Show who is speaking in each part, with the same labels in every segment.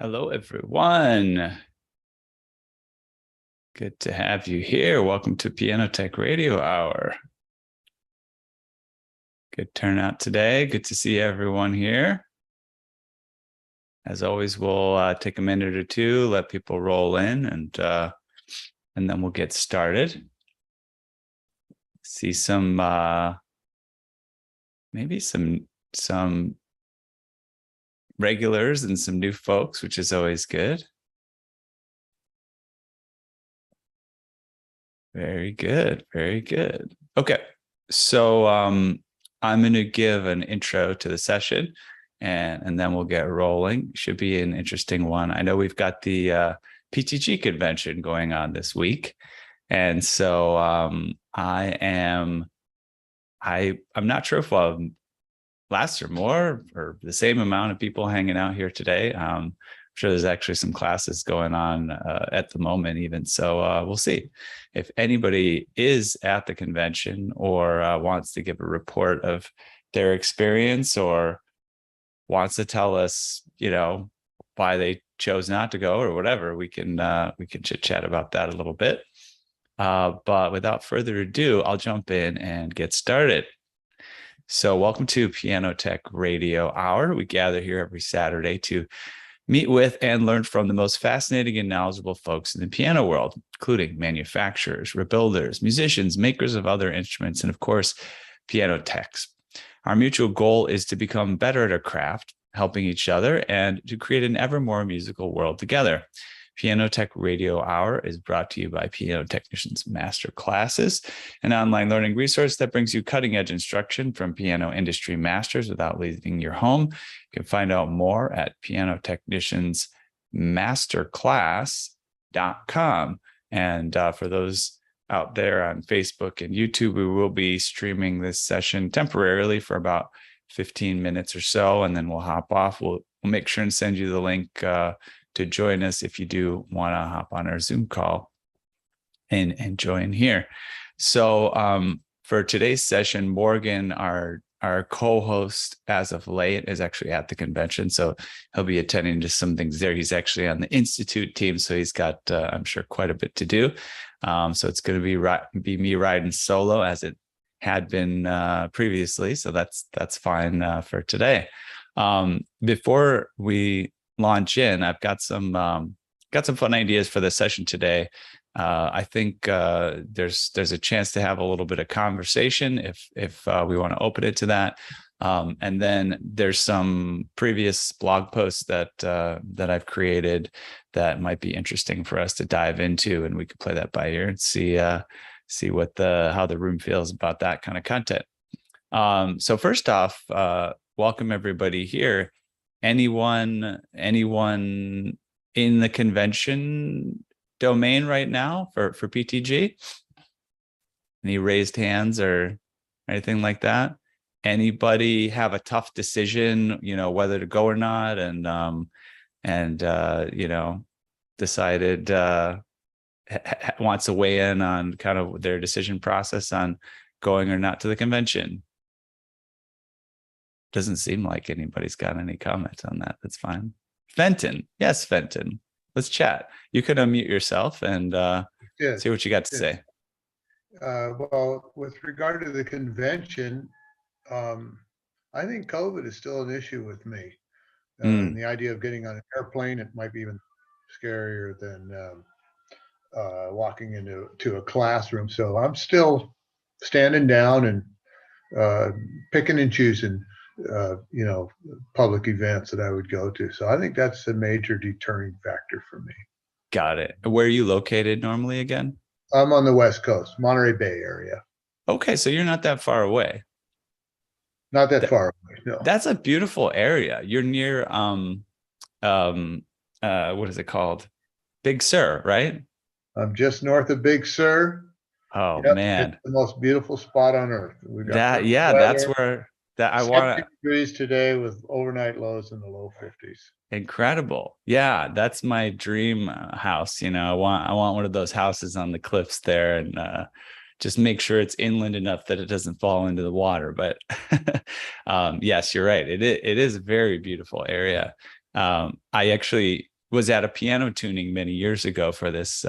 Speaker 1: Hello, everyone. Good to have you here. Welcome to Piano Tech Radio Hour. Good turnout today. Good to see everyone here. As always, we'll take a minute or two, let people roll in, and then we'll get started. See some maybe some regulars and some new folks, which is always good. Very good. Very good. Okay. So I'm going to give an intro to the session and then we'll get rolling. Should be an interesting one. I know we've got the PTG convention going on this week. And so I'm not sure if I'll last or more or the same amount of people hanging out here today. I'm sure there's actually some classes going on at the moment even. So we'll see. If anybody is at the convention or wants to give a report of their experience or wants to tell us, why they chose not to go or whatever, we can chit chat about that a little bit. But without further ado, I'll jump in and get started. So welcome to Piano Tech Radio Hour. We gather here every Saturday to meet with and learn from the most fascinating and knowledgeable folks in the piano world, including manufacturers, rebuilders, musicians, makers of other instruments, and of course, piano techs. Our mutual goal is to become better at our craft, helping each other, and to create an ever more musical world together. Piano Tech Radio Hour is brought to you by Piano Technicians Master Classes, an online learning resource that brings you cutting-edge instruction from piano industry masters without leaving your home. You can find out more at pianotechniciansmasterclass.com. And for those out there on Facebook and YouTube, we will be streaming this session temporarily for about 15 minutes or so, and then we'll hop off. We'll make sure and send you the link to join us if you do want to hop on our Zoom call and join here. So for today's session, Morgan, our co-host as of late, is actually at the convention. So he'll be attending to some things there. He's actually on the Institute team, so he's got, I'm sure, quite a bit to do. So it's going to be me riding solo as it had been previously. So that's fine for today. Before we launch in, I've got some fun ideas for the session today. I think there's a chance to have a little bit of conversation if we want to open it to that. And then there's some previous blog posts that I've created that might be interesting for us to dive into, and we could play that by ear and see how the room feels about that kind of content. So first off, welcome everybody here. Anyone in the convention domain right now for PTG? Any raised hands or anything like that? Anybody have a tough decision, whether to go or not, and decided wants to weigh in on kind of their decision process on going or not to the convention? Doesn't seem like anybody's got any comments on that. That's fine. Fenton. Yes, Fenton. Let's chat. You can unmute yourself and see what you got to say.
Speaker 2: Well, with regard to the convention, I think COVID is still an issue with me. And the idea of getting on an airplane, it might be even scarier than walking into a classroom. So I'm still standing down and picking and choosing public events that I would go to. So I think that's a major deterring factor for me.
Speaker 1: Got it. Where are you located normally again?
Speaker 2: I'm on the West Coast, Monterey Bay area.
Speaker 1: Okay, so you're not that far away.
Speaker 2: Not that far away, no.
Speaker 1: That's a beautiful area. You're near what is it called? Big Sur, right?
Speaker 2: I'm just north of Big Sur.
Speaker 1: Oh, yep, man.
Speaker 2: It's the most beautiful spot on earth.
Speaker 1: We got that's where I want to.
Speaker 2: Degrees today with overnight lows in the low 50s.
Speaker 1: Incredible. Yeah, that's my dream house. I want one of those houses on the cliffs there, and just make sure it's inland enough that it doesn't fall into the water. But yes, you're right. It is a very beautiful area. I actually was at a piano tuning many years ago for this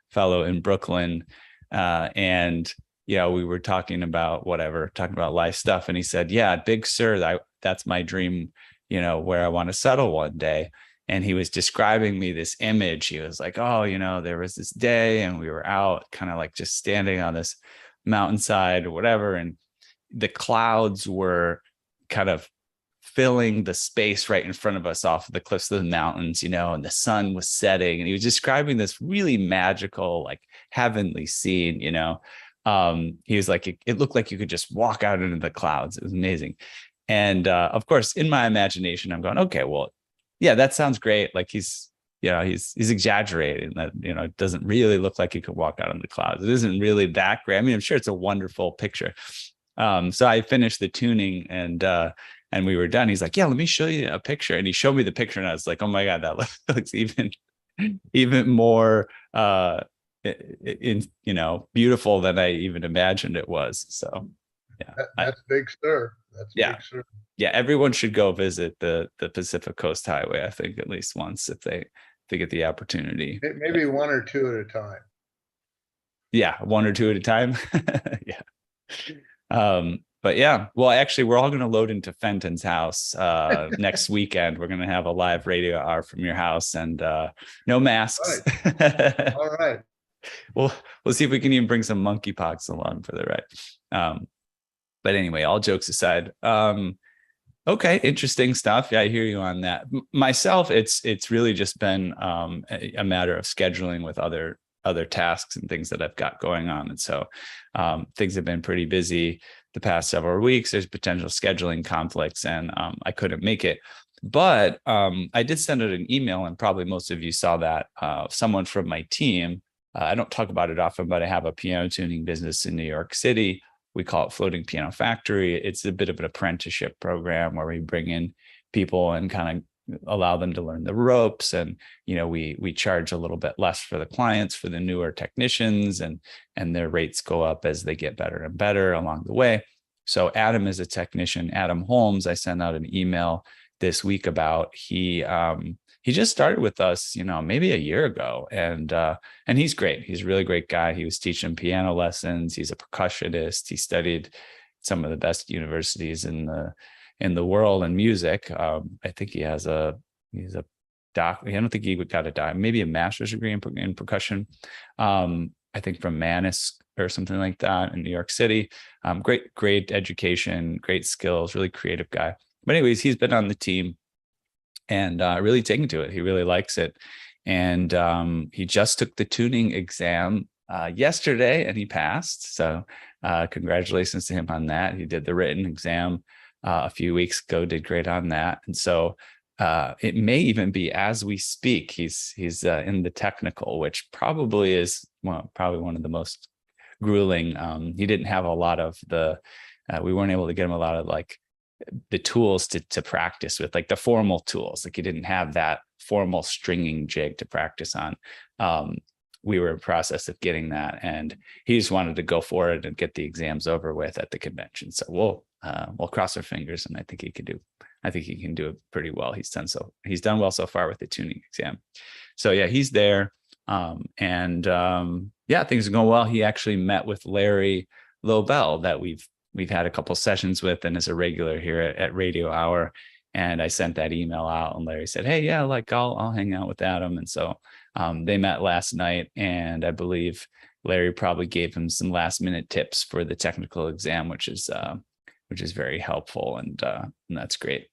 Speaker 1: fellow in Brooklyn, and we were talking about life stuff, and he said, "Yeah, Big Sur, that's my dream, where I want to settle one day." And he was describing me this image. He was like, "Oh, there was this day, and we were out, kind of like just standing on this mountainside or whatever, and the clouds were kind of filling the space right in front of us off of the cliffs of the mountains, and the sun was setting." And he was describing this really magical, like heavenly scene, he was like, it looked like you could just walk out into the clouds. It was amazing. And of course, in my imagination, I'm going, okay, well, yeah, that sounds great. Like he's exaggerating that, it doesn't really look like you could walk out in the clouds. It isn't really that great. I mean, I'm sure it's a wonderful picture. So I finished the tuning and we were done. He's like, "Yeah, let me show you a picture." And he showed me the picture, and I was like, "Oh my God, that looks even more beautiful than I even imagined it was." So yeah,
Speaker 2: that's Big Sur. That's Big Sur.
Speaker 1: Yeah, everyone should go visit the Pacific Coast Highway, I think, at least once if they get the opportunity.
Speaker 2: Maybe one or two at a time.
Speaker 1: Yeah, one or two at a time. Yeah. But yeah, well, actually, we're all going to load into Fenton's house next weekend. We're going to have a live radio hour from your house, and no masks.
Speaker 2: All right.
Speaker 1: We'll see if we can even bring some monkeypox along for the ride. But anyway, all jokes aside, okay, interesting stuff. Yeah, I hear you on that. Myself, it's really just been a matter of scheduling with other tasks and things that I've got going on, and so things have been pretty busy the past several weeks. There's potential scheduling conflicts, and I couldn't make it. But I did send out an email, and probably most of you saw that. Someone from my team, I don't talk about it often, but I have a piano tuning business in New York City. We call it Floating Piano Factory. It's a bit of an apprenticeship program where we bring in people and kind of allow them to learn the ropes, and we charge a little bit less for the clients, for the newer technicians, and their rates go up as they get better and better along the way. So Adam is a technician. Adam Holmes, I sent out an email this week about. He just started with us, maybe a year ago, and he's great. He's a really great guy. He was teaching piano lessons. He's a percussionist. He studied some of the best universities in the world in music. I think he's a doc. I don't think he got a doc, maybe a master's degree in percussion. I think from Manus or something like that in New York City. Great education, great skills, really creative guy. But anyways, he's been on the team and really taken to it. He really likes it. And he just took the tuning exam yesterday, and he passed. So congratulations to him on that. He did the written exam a few weeks ago, did great on that. And so it may even be as we speak, he's in the technical, which probably is probably one of the most grueling. He didn't have a lot of we weren't able to get him a lot of like the tools to practice with, like the formal tools. Like he didn't have that formal stringing jig to practice on. We were in process of getting that, and he just wanted to go for it and get the exams over with at the convention. So we'll cross our fingers, and I think he can do it pretty well. He's done well so far with the tuning exam. So yeah, he's there. Things are going well. He actually met with Larry Lobel that we've had a couple sessions with, and is a regular here at Radio Hour. And I sent that email out, and Larry said, "Hey, yeah, like I'll hang out with Adam." And so they met last night, and I believe Larry probably gave him some last minute tips for the technical exam, which is very helpful, and that's great.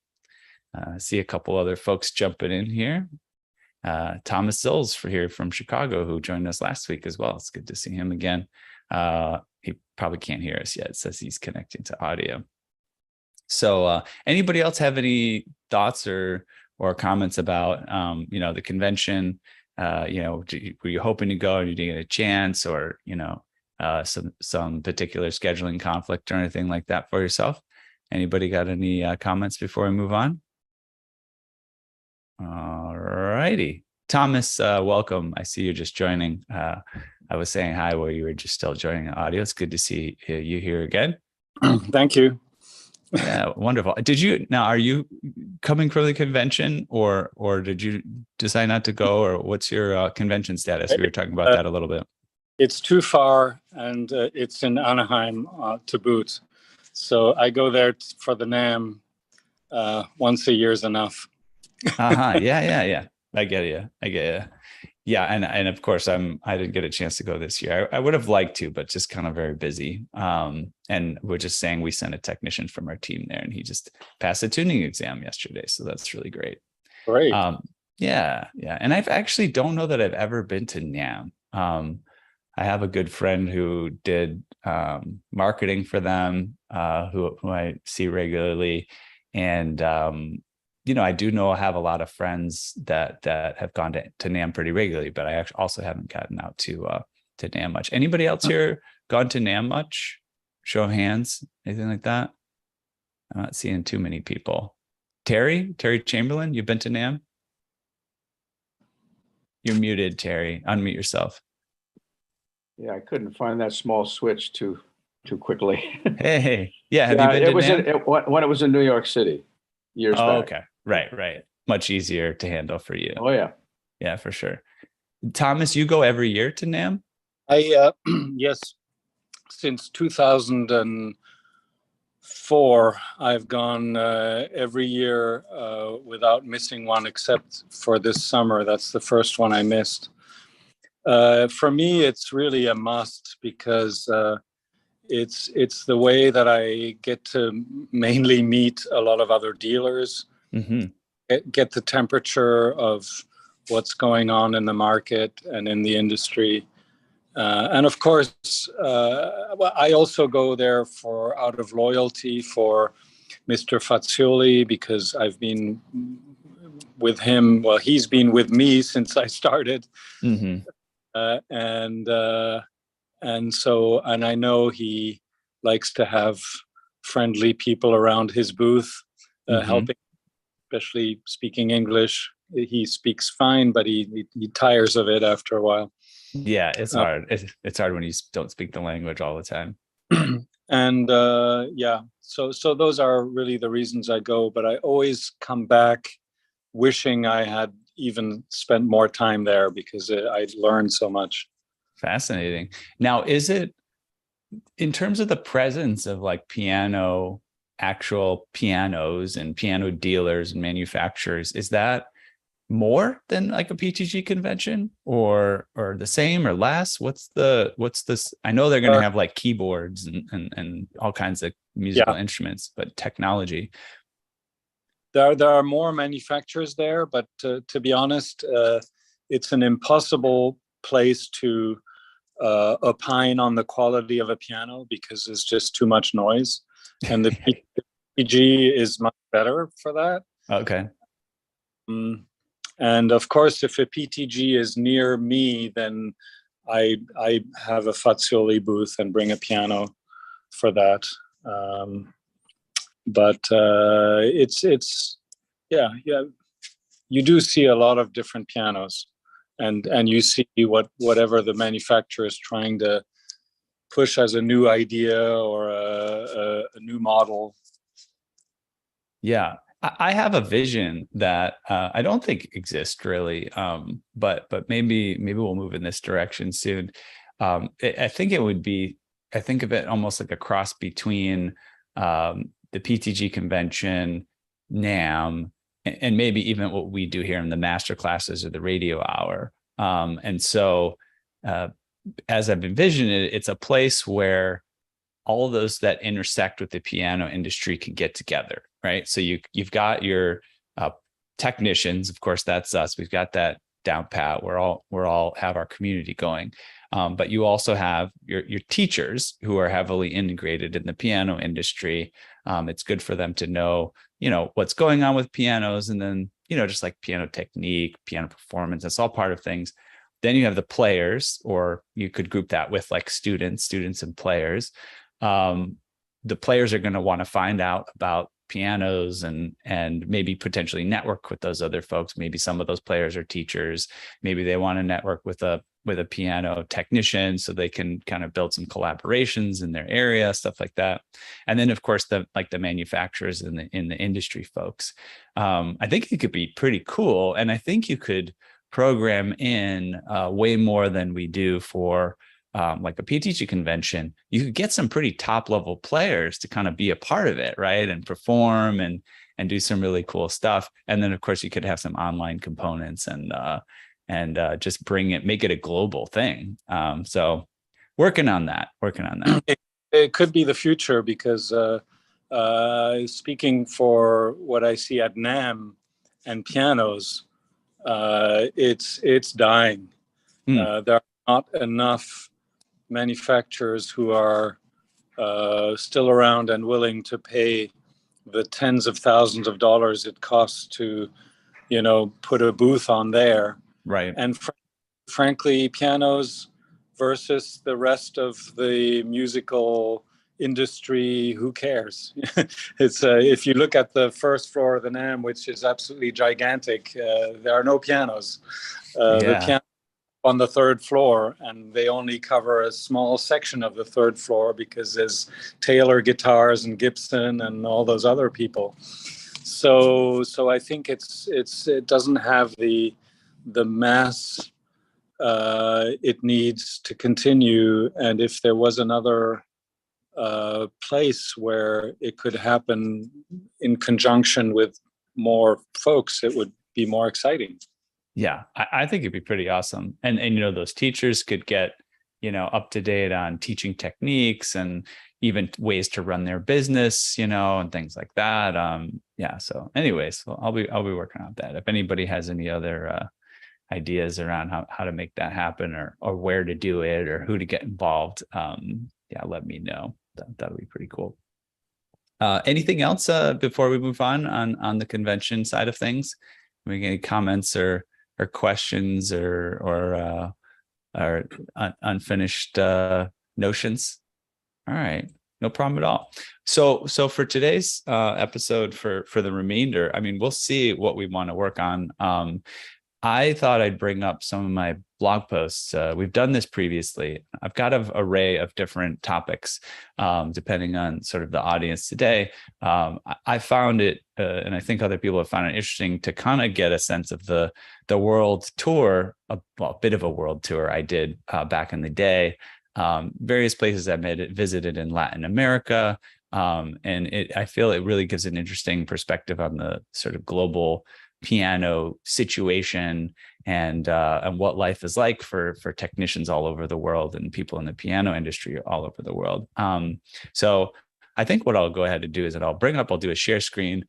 Speaker 1: See a couple other folks jumping in here. Thomas Sills here from Chicago, who joined us last week as well. It's good to see him again. He probably can't hear us yet. It says he's connecting to audio. So anybody else have any thoughts or comments about the convention? Were you hoping to go and you didn't get a chance, or some particular scheduling conflict or anything like that for yourself? Anybody got any comments before we move on? All righty. Thomas, welcome. I see you're just joining. I was saying hi while you were just still joining the audio. It's good to see you here again.
Speaker 3: Thank you.
Speaker 1: Yeah, wonderful. Are you coming from the convention, or did you decide not to go, or what's your convention status? We were talking about that a little bit.
Speaker 3: It's too far, and it's in Anaheim to boot. So I go there for the NAMM. Once a year is enough.
Speaker 1: Yeah. I get you. Yeah, and of course I didn't get a chance to go this year. I would have liked to, but just kind of very busy. And we're just saying we sent a technician from our team there, and he just passed a tuning exam yesterday, so that's really great.
Speaker 3: Great.
Speaker 1: Yeah. And I've actually don't know that I've ever been to NAMM. I have a good friend who did marketing for them, who I see regularly, and I do know I have a lot of friends that have gone to NAMM pretty regularly, but I actually also haven't gotten out to NAMM much. Anybody else here gone to NAMM much? Show of hands, anything like that? I'm not seeing too many people. Terry Chamberlain, you've been to NAMM? You're muted, Terry. Unmute yourself.
Speaker 4: Yeah, I couldn't find that small switch too quickly.
Speaker 1: Hey, yeah. Have you been to NAMM?
Speaker 4: When it was in New York City years back.
Speaker 1: Okay, right. Much easier to handle for you.
Speaker 4: Oh yeah,
Speaker 1: yeah, for sure. Thomas, you go every year to NAMM?
Speaker 3: I yes, since 2004, I've gone every year without missing one, except for this summer. That's the first one I missed. For me, it's really a must because it's the way that I get to mainly meet a lot of other dealers, get the temperature of what's going on in the market and in the industry. And of course, I also go there out of loyalty for Mr. Fazioli, because I've been with him. Well, he's been with me since I started. And I know he likes to have friendly people around his booth, helping, especially speaking English. He speaks fine, but he tires of it after a while.
Speaker 1: Yeah, it's hard. It's hard when you don't speak the language all the time.
Speaker 3: And so those are really the reasons I go. But I always come back wishing I had even spent more time there, because I learned so much.
Speaker 1: Fascinating. Now, is it, in terms of the presence of like actual pianos and piano dealers and manufacturers, is that more than like a PTG convention, or the same or less? What's this? I know they're going to have like keyboards and all kinds of musical instruments, but technology.
Speaker 3: There are more manufacturers there, but to be honest, it's an impossible place to opine on the quality of a piano, because there's just too much noise, and the PTG is much better for that.
Speaker 1: Okay.
Speaker 3: And of course, if a PTG is near me, then I have a Fazioli booth and bring a piano for that. But you do see a lot of different pianos, and you see whatever the manufacturer is trying to push as a new idea or a new model.
Speaker 1: Yeah, I have a vision that I don't think exists really, but maybe we'll move in this direction soon. I think it would be, I think of it almost like a cross between the PTG convention, NAMM, and maybe even what we do here in the master classes or the radio hour. And so as I've envisioned it, it's a place where all of those that intersect with the piano industry can get together, right? So you've got your technicians, of course, that's us. We've got that down pat. We're all have our community going. But you also have your teachers who are heavily integrated in the piano industry. It's good for them to know, what's going on with pianos, and then, just like piano technique, piano performance, that's all part of things. Then you have the players, or you could group that with like students and players. The players are going to want to find out about pianos and maybe potentially network with those other folks. Maybe some of those players are teachers. Maybe they want to network with a with a piano technician so they can kind of build some collaborations in their area, stuff like that. And then of course the manufacturers and the industry folks. I think it could be pretty cool. And I think you could program in way more than we do for like a PTG convention. You could get some pretty top level players to kind of be a part of it, right? And perform and do some really cool stuff. And then of course you could have some online components and just make it a global thing. So working on that.
Speaker 3: It could be the future because speaking for what I see at NAMM and pianos, it's dying. There are not enough manufacturers who are still around and willing to pay the tens of thousands of dollars it costs to, put a booth on there.
Speaker 1: Right.
Speaker 3: And frankly, pianos versus the rest of the musical industry, who cares? It's if you look at the first floor of the NAMM, which is absolutely gigantic, there are no pianos. The piano on the third floor, and they only cover a small section of the third floor because there's Taylor guitars and Gibson and all those other people. So I think it doesn't have the mass it needs to continue. And if there was another place where it could happen in conjunction with more folks, it would be more exciting.
Speaker 1: Yeah, I think it'd be pretty awesome. And those teachers could get, up to date on teaching techniques and even ways to run their business, and things like that. So anyways, I'll be working on that. If anybody has any other ideas around how to make that happen or where to do it or who to get involved, let me know. That would be pretty cool. Anything else before we move on the convention side of things? Any comments or questions or unfinished notions? All right, no problem at all. So for today's episode, for the remainder, we'll see what we want to work on. I thought I'd bring up some of my blog posts. We've done this previously. I've got an array of different topics, depending on sort of the audience today. I found it, and I think other people have found it interesting to kind of get a sense of the world tour, a bit of a world tour I did back in the day. Various places I visited in Latin America. And I feel it really gives an interesting perspective on the sort of global piano situation and what life is like for technicians all over the world and people in the piano industry all over the world. So I think what I'll go ahead and do is that I'll do a share screen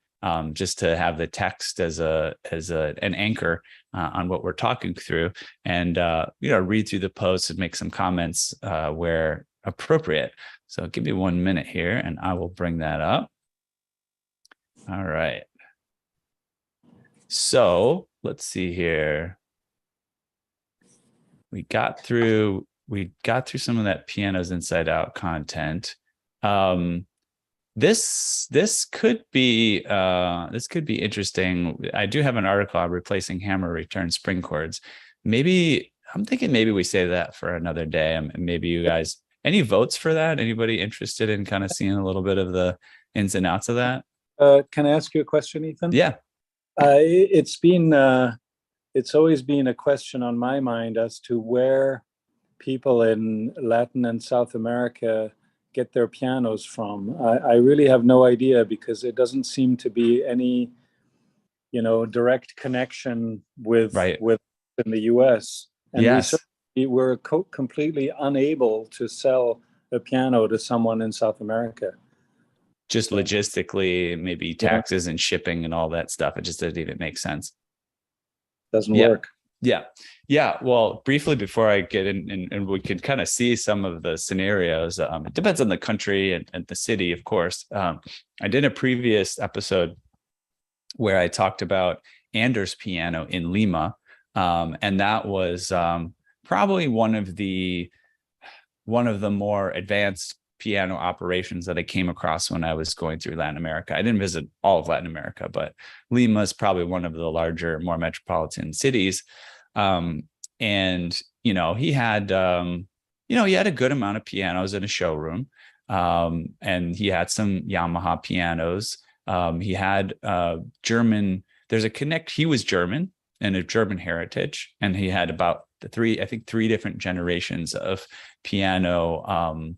Speaker 1: just to have the text as an anchor on what we're talking through, and read through the posts and make some comments where appropriate. So give me 1 minute here and I will bring that up. All right. So let's see here. We got through some of that Pianos Inside Out content. This could be interesting. I do have an article on replacing hammer return spring chords. I'm thinking maybe we save that for another day. And maybe you guys, any votes for that? Anybody interested in kind of seeing a little bit of the ins and outs of that?
Speaker 3: Can I ask you a question, Ethan?
Speaker 1: Yeah.
Speaker 3: It's always been a question on my mind as to where people in Latin and South America get their pianos from. I really have no idea because it doesn't seem to be any, direct connection with in the U.S. And
Speaker 1: yes.
Speaker 3: we were completely unable to sell a piano to someone in South America.
Speaker 1: Just logistically, maybe taxes and shipping and all that stuff. It just doesn't even make sense.
Speaker 3: Doesn't work.
Speaker 1: Yeah. Well, briefly before I get in, and we can kind of see some of the scenarios. It depends on the country and the city, of course. I did a previous episode where I talked about Anders Piano in Lima, and that was probably one of the more advanced piano operations that I came across when I was going through Latin America. I didn't visit all of Latin America, but Lima is probably one of the larger, more metropolitan cities. And he had, he had a good amount of pianos in a showroom. And he had some Yamaha pianos. He had German, he was German and of German heritage. And he had about three different generations of piano,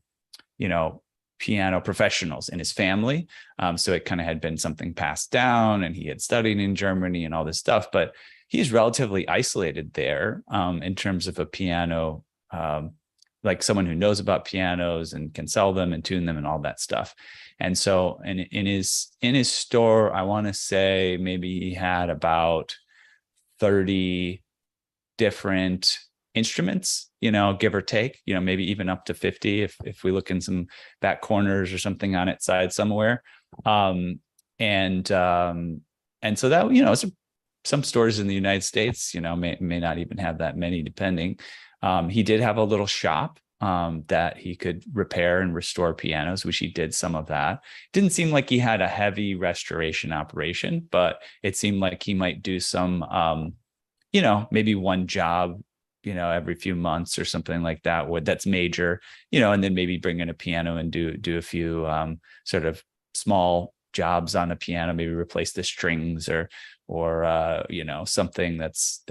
Speaker 1: piano professionals in his family. So it kind of had been something passed down, and he had studied in Germany and all this stuff, but he's relatively isolated there in terms of a piano, like someone who knows about pianos and can sell them and tune them and all that stuff. And so in his store, I want to say maybe he had about 30 different instruments, give or take, maybe even up to 50 if we look in some back corners or something on its side somewhere. And so that, some stores in the United States, may not even have that many, depending. He did have a little shop that he could repair and restore pianos, which he did some of that. Didn't seem like he had a heavy restoration operation, but it seemed like he might do some, maybe one job, every few months or something like that, that's major, and then maybe bring in a piano and do a few sort of small jobs on a piano, maybe replace the strings or something that's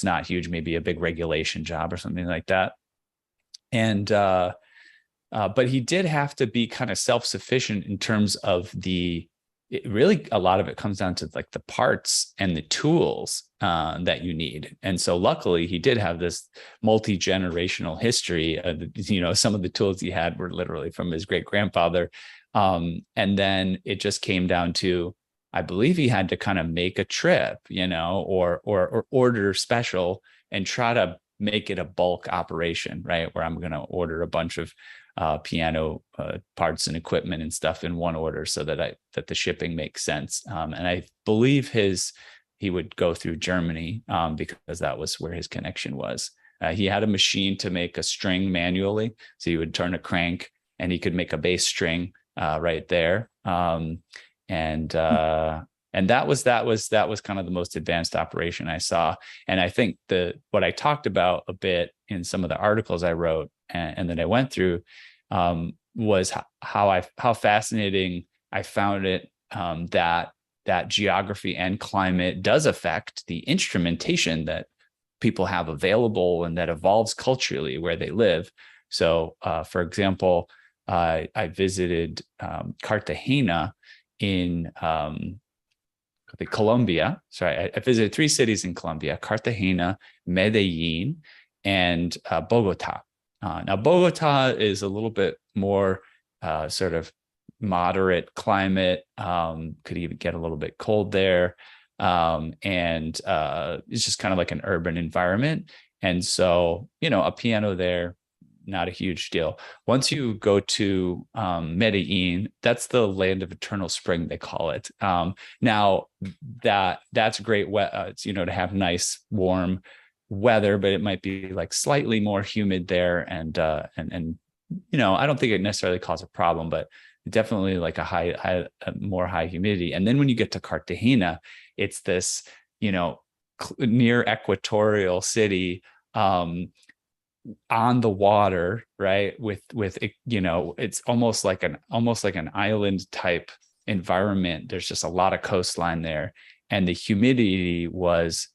Speaker 1: not huge, maybe a big regulation job or something like that. And but he did have to be kind of self-sufficient in terms of really a lot of it comes down to like the parts and the tools that you need. And so luckily he did have this multi-generational history. Some of the tools he had were literally from his great-grandfather. And then it just came down to, I believe he had to kind of make a trip, or order special and try to make it a bulk operation, right? Where I'm going to order a bunch of piano parts and equipment and stuff in one order so that the shipping makes sense. And I believe he would go through Germany because that was where his connection was. He had a machine to make a string manually. So he would turn a crank and he could make a bass string right there. And that was kind of the most advanced operation I saw. And I think what I talked about a bit in some of the articles I wrote and that I went through was how fascinating I found it that geography and climate does affect the instrumentation that people have available and that evolves culturally where they live. So, for example, I visited Cartagena in Colombia. Sorry, I visited 3 cities in Colombia: Cartagena, Medellin, and Bogota. Now, Bogota is a little bit more sort of moderate climate, could even get a little bit cold there. And it's just kind of like an urban environment. And so, a piano there, not a huge deal. Once you go to Medellin, that's the land of eternal spring, they call it. Now that's great, to have nice warm weather, but it might be like slightly more humid there, and I don't think it necessarily causes a problem, but definitely like a more high humidity. And then when you get to Cartagena, it's this near equatorial city on the water, right? With it's almost like an island type environment. There's just a lot of coastline there, and the humidity was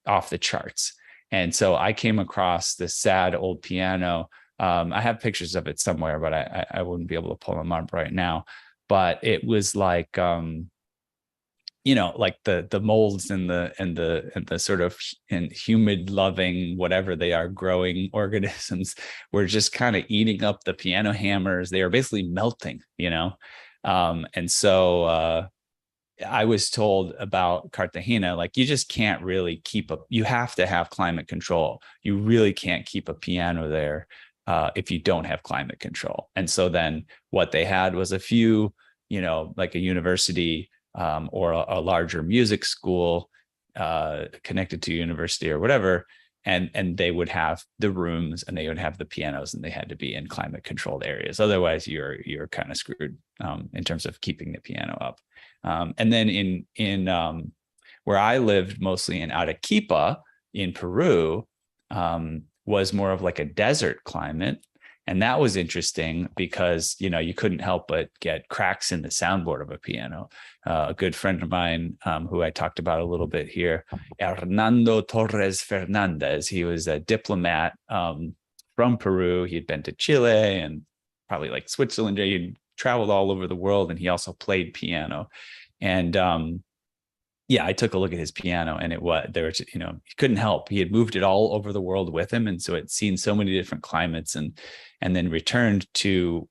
Speaker 1: off the charts. And so I came across this sad old piano. I have pictures of it somewhere, but I wouldn't be able to pull them up right now. But it was like like the molds and the sort of humid loving, whatever they are, growing organisms were just kind of eating up the piano hammers. They were basically melting, and so I was told about Cartagena, like, you just can't really you have to have climate control. You really can't keep a piano there if you don't have climate control. And so then what they had was a few, like a university or a larger music school connected to university or whatever, and they would have the rooms and they would have the pianos, and they had to be in climate controlled areas. Otherwise you're kind of screwed in terms of keeping the piano up. And then in where I lived, mostly in Arequipa in Peru, was more of like a desert climate. And that was interesting because, you know, you couldn't help but get cracks in the soundboard of a piano. A good friend of mine, who I talked about a little bit here, Hernando Torres Fernandez, he was a diplomat from Peru. He had been to Chile and probably like Switzerland. He traveled all over the world, and he also played piano. And yeah, I took a look at his piano, and there was, you know, he couldn't help. He had moved it all over the world with him, and so it's seen so many different climates, and then returned to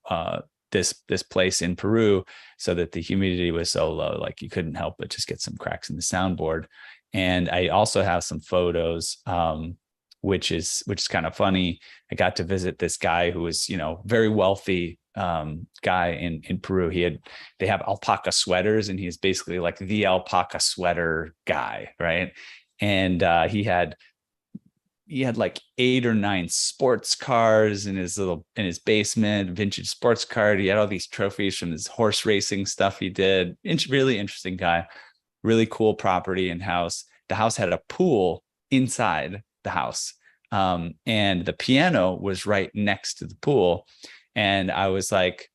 Speaker 1: this place in Peru, so that the humidity was so low, like you couldn't help but just get some cracks in the soundboard. And I also have some photos, which is kind of funny. I got to visit this guy who was, you know, very wealthy guy in Peru. They have alpaca sweaters, and he's basically like the alpaca sweater guy, right? And he had like 8 or 9 sports cars in his basement, vintage sports car. He had all these trophies from his horse racing stuff he did. Really interesting guy, really cool property and house. The house had a pool inside the house. And the piano was right next to the pool. And I was like,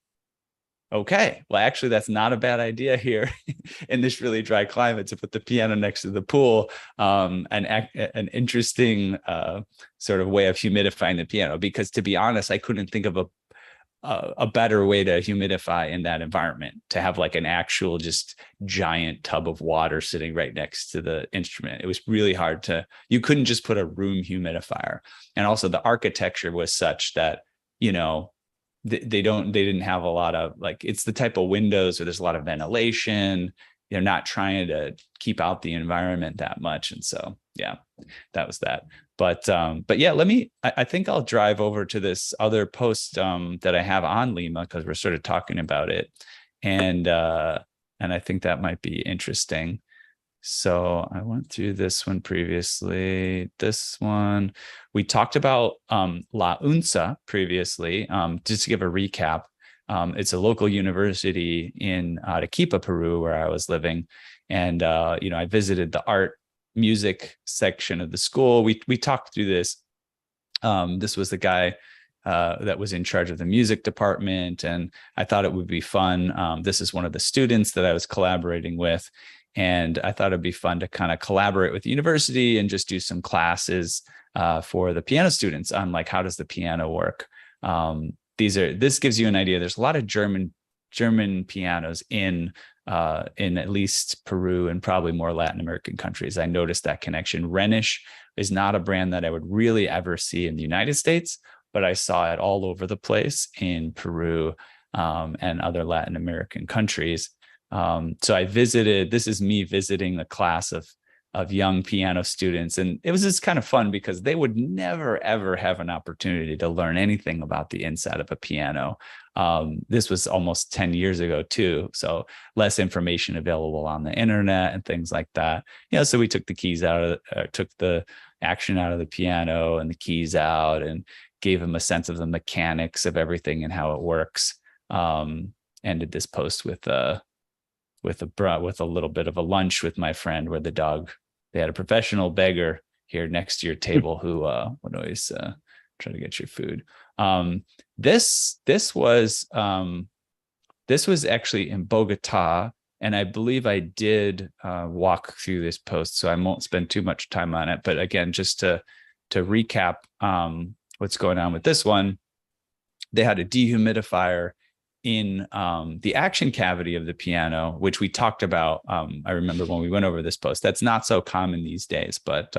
Speaker 1: okay, well, actually, that's not a bad idea here in this really dry climate, to put the piano next to the pool. An interesting sort of way of humidifying the piano, because to be honest, I couldn't think of a better way to humidify in that environment, to have like an actual just giant tub of water sitting right next to the instrument. It was really hard you couldn't just put a room humidifier. And also the architecture was such that, you know, they didn't have a lot of, like, it's the type of windows where there's a lot of ventilation. They're not trying to keep out the environment that much. And so, yeah, that was that. But yeah, I think I'll drive over to this other post that I have on Lima, because we're sort of talking about it. And I think that might be interesting. So I went through this one previously. This one, we talked about La Unza previously. Just to give a recap, it's a local university in Arequipa, Peru, where I was living. And, you know, I visited the art music section of the school. We talked through this. This was the guy that was in charge of the music department, and I thought it would be fun. This is one of the students that I was collaborating with, and I thought it'd be fun to kind of collaborate with the university and just do some classes for the piano students on, like, how does the piano work? This gives you an idea. There's a lot of German pianos in at least Peru and probably more Latin American countries. I noticed that connection. Renish is not a brand that I would really ever see in the United States, but I saw it all over the place in Peru and other Latin American countries. So I visited, this is me visiting the class of young piano students. And it was just kind of fun because they would never, ever have an opportunity to learn anything about the inside of a piano. This was almost 10 years ago too. So less information available on the internet and things like that. You know, so we took the keys took the action out of the piano and the keys out, and gave them a sense of the mechanics of everything and how it works. Ended this post with a little bit of a lunch with my friend, where they had a professional beggar here next to your table who would always try to get your food. This was actually in Bogota, and I believe I did walk through this post, so I won't spend too much time on it. But again, just to recap what's going on with this one, they had a dehumidifier in the action cavity of the piano, which we talked about. I remember when we went over this post. That's not so common these days, but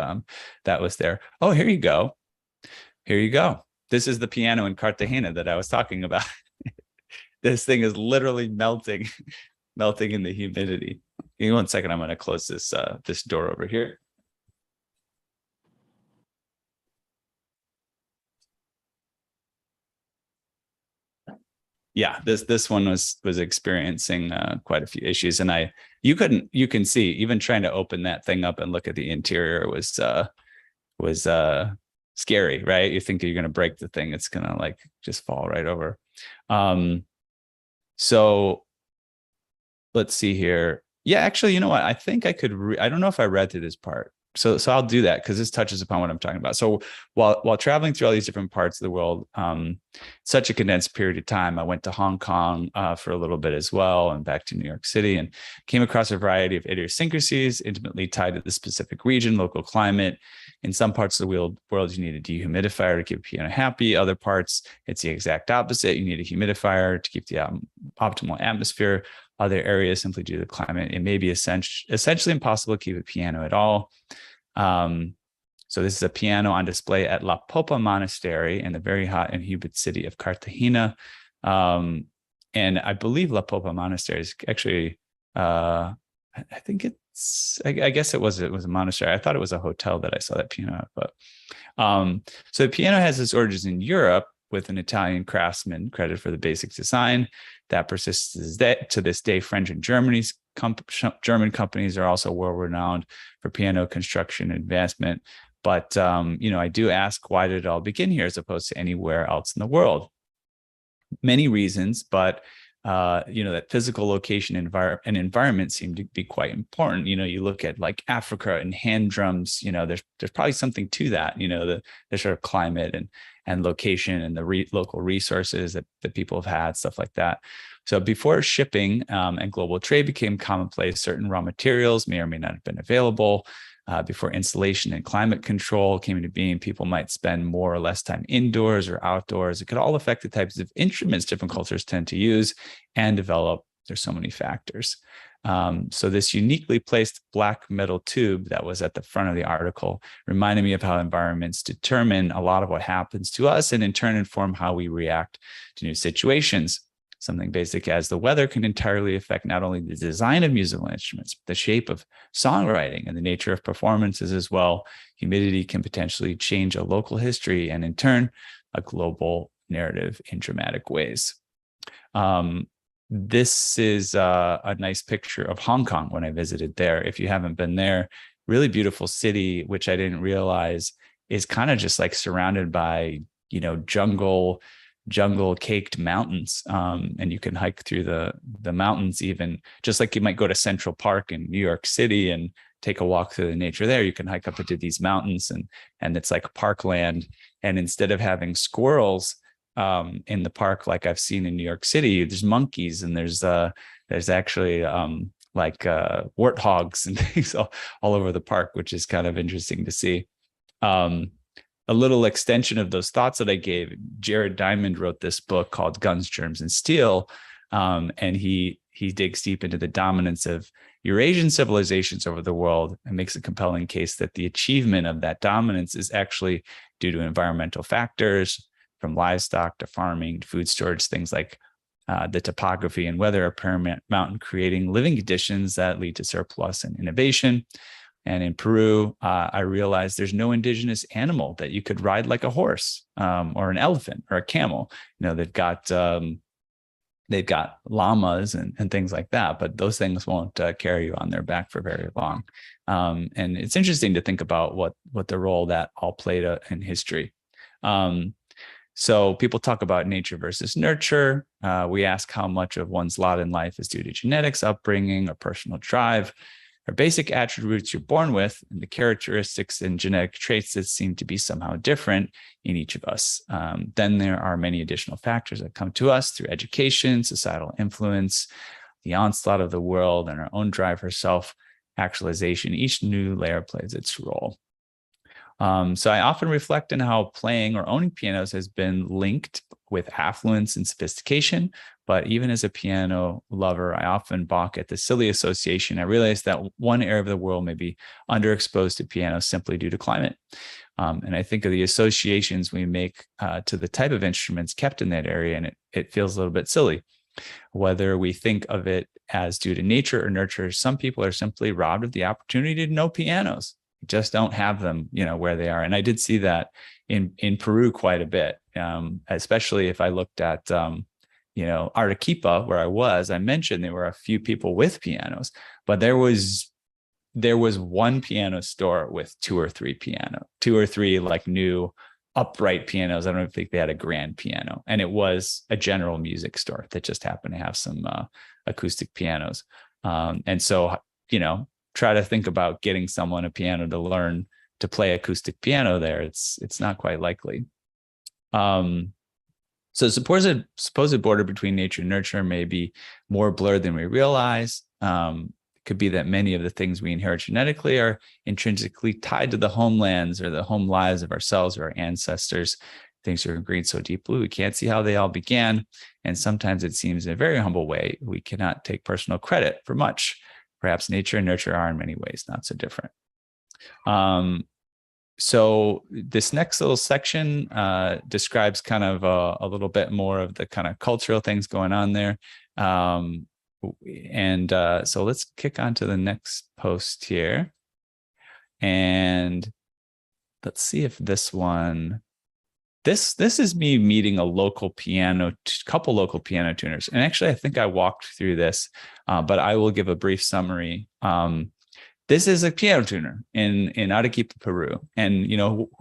Speaker 1: that was there. Oh, here you go. Here you go. This is the piano in Cartagena that I was talking about. This thing is literally melting in the humidity. Give me 1 second. I'm going to close this door over here. Yeah, this one was experiencing quite a few issues, and you can see, even trying to open that thing up and look at the interior was scary, right? You think you're going to break the thing, it's going to like just fall right over. So let's see here. Yeah, actually, you know what? I think I could. I don't know if I read through this part. so I'll do that because this touches upon what I'm talking about. So while traveling through all these different parts of the world, such a condensed period of time, I went to Hong Kong for a little bit as well, and back to New York City, and came across a variety of idiosyncrasies intimately tied to the specific region, local climate. In some parts of the world, you need a dehumidifier to keep a piano happy. Other parts, it's the exact opposite. You need a humidifier to keep the optimal atmosphere. Other areas, simply due to the climate, it may be essentially impossible to keep a piano at all. So this is a piano on display at La Popa Monastery in the very hot and humid city of Cartagena. And I believe La Popa Monastery is actually, I think it's, I guess it was a monastery. I thought it was a hotel that I saw that piano at, but so the piano has its origins in Europe with an Italian craftsman credited for the basic design that persists to this day. French and German companies are also world-renowned for piano construction and advancement. But, I do ask, why did it all begin here as opposed to anywhere else in the world? Many reasons, but, that physical location and environment seem to be quite important. You look at like Africa and hand drums, there's probably something to that, the sort of climate and location and the local resources that people have had, stuff like that. So before shipping and global trade became commonplace, certain raw materials may or may not have been available. Before insulation and climate control came into being, people might spend more or less time indoors or outdoors. It could all affect the types of instruments different cultures tend to use and develop. There's so many factors. So this uniquely placed black metal tube that was at the front of the article reminded me of how environments determine a lot of what happens to us and in turn inform how we react to new situations. Something basic as the weather can entirely affect not only the design of musical instruments, but the shape of songwriting and the nature of performances as well. Humidity can potentially change a local history and in turn, a global narrative in dramatic ways. This is a nice picture of Hong Kong when I visited there. If you haven't been there, really beautiful city, which I didn't realize is kind of just like surrounded by, jungle caked mountains. And you can hike through the mountains, even just like you might go to Central Park in New York City and take a walk through the nature there. You can hike up into these mountains and it's like parkland. And instead of having squirrels in the park, like I've seen in New York City, there's monkeys and there's actually warthogs and things all over the park, which is kind of interesting to see. A little extension of those thoughts that I gave, Jared Diamond wrote this book called Guns, Germs, and Steel. And he digs deep into the dominance of Eurasian civilizations over the world and makes a compelling case that the achievement of that dominance is actually due to environmental factors, from livestock to farming, to food storage, things like the topography and weather of paramount, creating living conditions that lead to surplus and innovation. And in Peru, I realized there's no indigenous animal that you could ride like a horse or an elephant or a camel. They've got llamas and things like that, but those things won't carry you on their back for very long. And it's interesting to think about what the role that all played in history. So people talk about nature versus nurture. We ask how much of one's lot in life is due to genetics, upbringing, or personal drive. Are basic attributes you're born with and the characteristics and genetic traits that seem to be somehow different in each of us. Then there are many additional factors that come to us through education, societal influence, the onslaught of the world, and our own drive for self-actualization. Each new layer plays its role. So I often reflect on how playing or owning pianos has been linked with affluence and sophistication. But even as a piano lover, I often balk at the silly association. I realize that one area of the world may be underexposed to piano simply due to climate. And I think of the associations we make to the type of instruments kept in that area, and it feels a little bit silly. Whether we think of it as due to nature or nurture, some people are simply robbed of the opportunity to know pianos. Just don't have them, where they are. And I did see that in Peru quite a bit, especially if I looked at, Arequipa, where I mentioned there were a few people with pianos, but there was one piano store with two or three like new upright pianos. I don't think they had a grand piano, and it was a general music store that just happened to have some acoustic pianos. And so, try to think about getting someone a piano to learn to play acoustic piano there. It's not quite likely. So supposed border between nature and nurture may be more blurred than we realize. It could be that many of the things we inherit genetically are intrinsically tied to the homelands or the home lives of ourselves or our ancestors. Things are ingrained so deeply, we can't see how they all began. And sometimes it seems in a very humble way, we cannot take personal credit for much. Perhaps nature and nurture are in many ways not so different. So this next little section describes kind of a little bit more of the kind of cultural things going on there. So let's kick on to the next post here. And let's see if this one, this is me meeting a couple local piano tuners. And actually, I think I walked through this, but I will give a brief summary. This is a piano tuner in Arequipa, Peru. And, you know,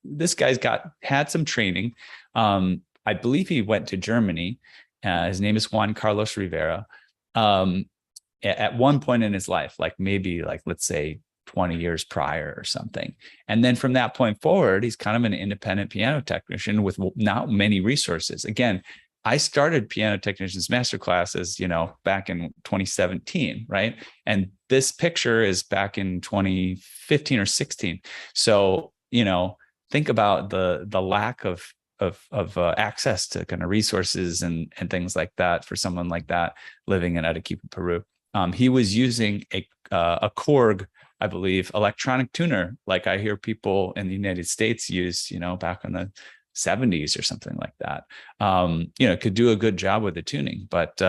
Speaker 1: this guy's had some training. I believe he went to Germany. His name is Juan Carlos Rivera. At one point in his life, like maybe like, let's say 20 years prior or something. And then from that point forward, he's kind of an independent piano technician with not many resources. Again, I started Piano Technicians Masterclasses, you know, back in 2017, right? And this picture is back in 2015 or 16. So, you know, think about the lack of access to kind of resources and things like that for someone like that living in Arequipa, Peru. He was using a Korg, I believe, electronic tuner, like I hear people in the United States use, you know, back in the 70s or something like that. You know, could do a good job with the tuning, but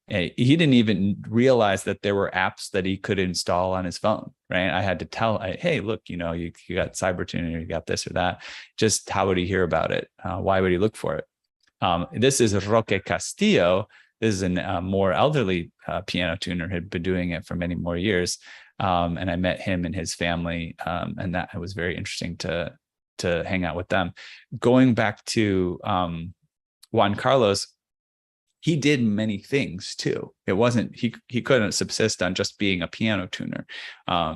Speaker 1: he didn't even realize that there were apps that he could install on his phone, right? I had to tell, hey, look, you know, you got Cybertuner, you got this or that. Just how would he hear about it? Why would he look for it? This is Roque Castillo. This is a more elderly piano tuner, had been doing it for many more years. And I met him and his family, and that was very interesting to hang out with them. Going back to Juan Carlos, he did many things too. It wasn't, he couldn't subsist on just being a piano tuner.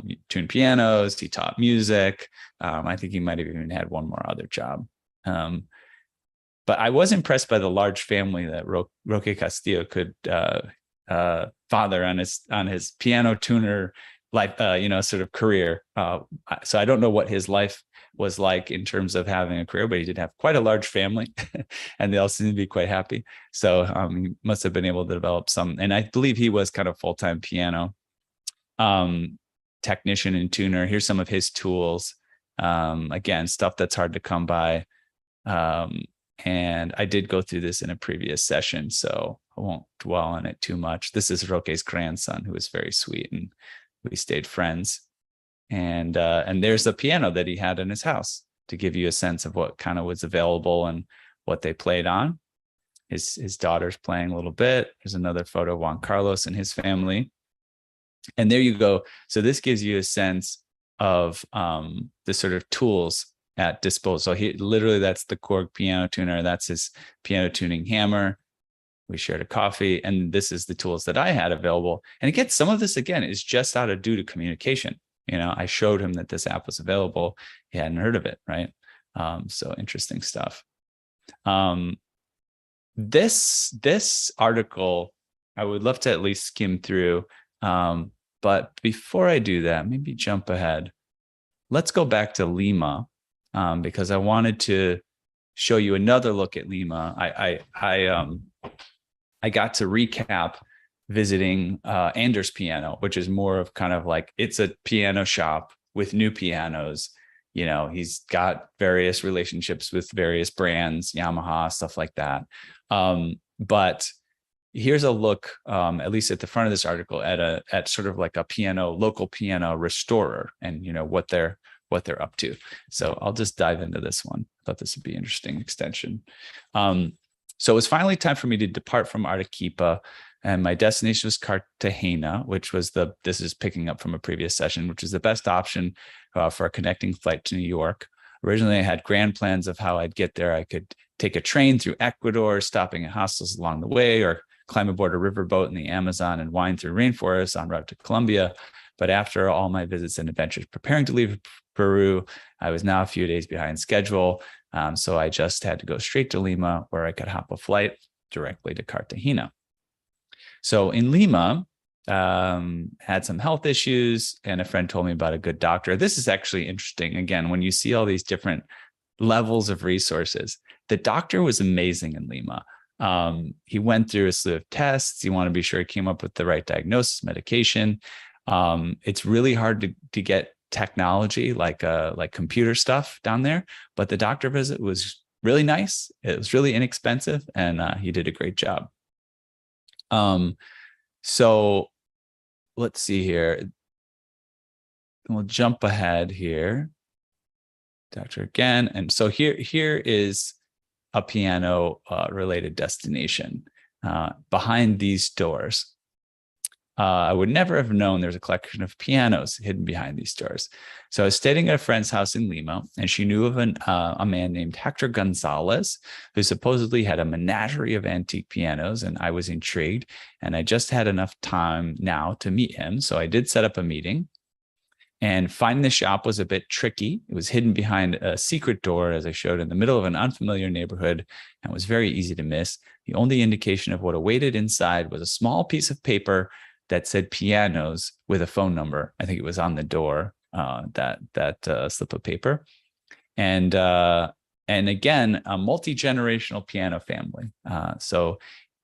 Speaker 1: He tuned pianos, he taught music. I think he might have even had one more other job. But I was impressed by the large family that Roque Castillo could father on his piano tuner life, you know, sort of career. So I don't know what his life was like in terms of having a career, but he did have quite a large family and they all seem to be quite happy. So he must have been able to develop some, and I believe he was kind of full-time piano technician and tuner. Here's some of his tools. Again, stuff that's hard to come by. And I did go through this in a previous session, so I won't dwell on it too much. This is Roque's grandson, who is very sweet, and we stayed friends. And there's a piano that he had in his house to give you a sense of what kind of was available and what they played on. His daughter's playing a little bit. There's another photo of Juan Carlos and his family. And there you go. So this gives you a sense of the sort of tools at disposal. So literally, that's the Korg piano tuner. That's his piano tuning hammer. We shared a coffee, and this is the tools that I had available. And again, some of this, again, is just out of due to communication. You know, I showed him that this app was available. He hadn't heard of it, right? So interesting stuff. This article, I would love to at least skim through. But before I do that, maybe jump ahead. Let's go back to Lima, because I wanted to show you another look at Lima. I got to recap visiting Anders Piano, which is more of kind of like, it's a piano shop with new pianos. You know, he's got various relationships with various brands, Yamaha, stuff like that. But here's a look, at least at the front of this article, at sort of like a local piano restorer, and you know what they're up to. So I'll just dive into this one. I thought this would be an interesting extension. So it was finally time for me to depart from Arequipa, and my destination was Cartagena, which was this is picking up from a previous session, which was the best option for a connecting flight to New York. Originally, I had grand plans of how I'd get there. I could take a train through Ecuador, stopping at hostels along the way, or climb aboard a riverboat in the Amazon and wind through rainforests en route to Colombia. But after all my visits and adventures preparing to leave Peru, I was now a few days behind schedule. So I just had to go straight to Lima, where I could hop a flight directly to Cartagena. So in Lima, had some health issues, and a friend told me about a good doctor. This is actually interesting. Again, when you see all these different levels of resources, the doctor was amazing in Lima. He went through a slew of tests. You want to be sure he came up with the right diagnosis, medication. It's really hard to get technology like computer stuff down there, but the doctor visit was really nice. It was really inexpensive, and he did a great job. So let's see here. We'll jump ahead here. Doctor again. And so here is a piano related destination behind these doors. I would never have known there's a collection of pianos hidden behind these doors. So I was staying at a friend's house in Lima, and she knew of a man named Hector Gonzalez, who supposedly had a menagerie of antique pianos, and I was intrigued, and I just had enough time now to meet him. So I did set up a meeting, and finding the shop was a bit tricky. It was hidden behind a secret door, as I showed, in the middle of an unfamiliar neighborhood, and was very easy to miss. The only indication of what awaited inside was a small piece of paper that said pianos with a phone number. I think it was on the door, that slip of paper. And again, a multi-generational piano family. So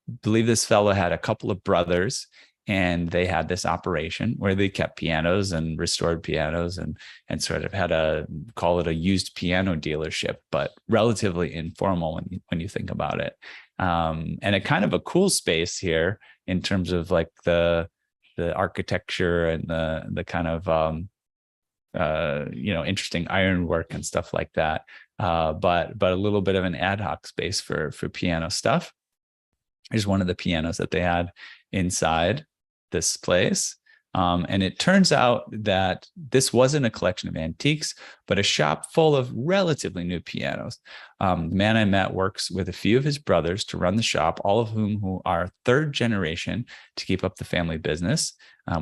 Speaker 1: I believe this fellow had a couple of brothers, and they had this operation where they kept pianos and restored pianos and sort of had call it a used piano dealership, but relatively informal when you think about it. And a kind of a cool space here in terms of like the architecture and the kind of interesting ironwork and stuff like that. But a little bit of an ad hoc space for piano stuff. Here's one of the pianos that they had inside this place. And it turns out that this wasn't a collection of antiques, but a shop full of relatively new pianos. The man I met works with a few of his brothers to run the shop, all of who are third generation, to keep up the family business,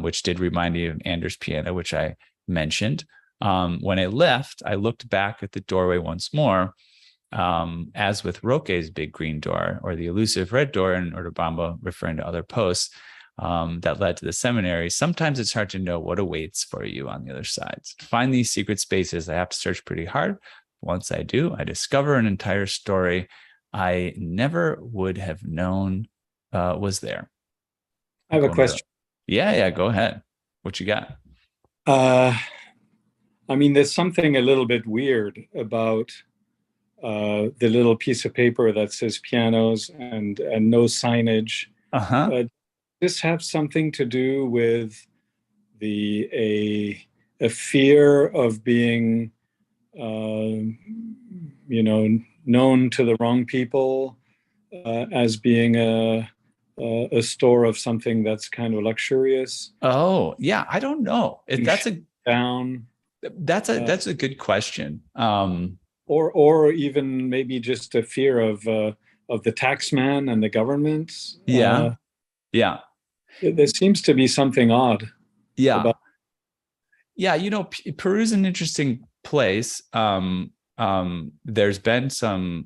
Speaker 1: which did remind me of Anders Piano, which I mentioned. When I left, I looked back at the doorway once more, as with Roque's big green door, or the elusive red door in Urubamba, referring to other posts that led to the seminary. Sometimes it's hard to know what awaits for you on the other side. To find these secret spaces, I have to search pretty hard. Once I do, I discover an entire story I never would have known was there.
Speaker 3: I have a question.
Speaker 1: Yeah, go ahead. What you got?
Speaker 3: I mean, there's something a little bit weird about the little piece of paper that says pianos and no signage. Does this have something to do with a fear of being, known to the wrong people as being a store of something that's kind of luxurious?
Speaker 1: Oh, yeah, I don't know. That's a good question.
Speaker 3: Or even maybe just a fear of the taxman and the government.
Speaker 1: Yeah.
Speaker 3: There seems to be something odd.
Speaker 1: Yeah. Peru's an interesting place. There's been some,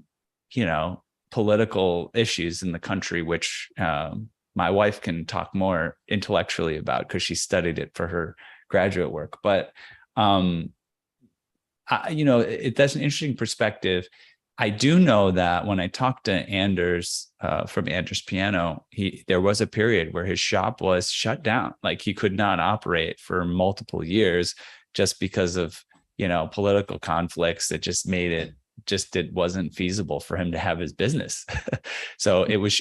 Speaker 1: political issues in the country, which my wife can talk more intellectually about because she studied it for her graduate work. But, that's an interesting perspective. I do know that when I talked to Anders from Anders Piano, there was a period where his shop was shut down. Like he could not operate for multiple years just because of, political conflicts that just made it wasn't feasible for him to have his business. So it was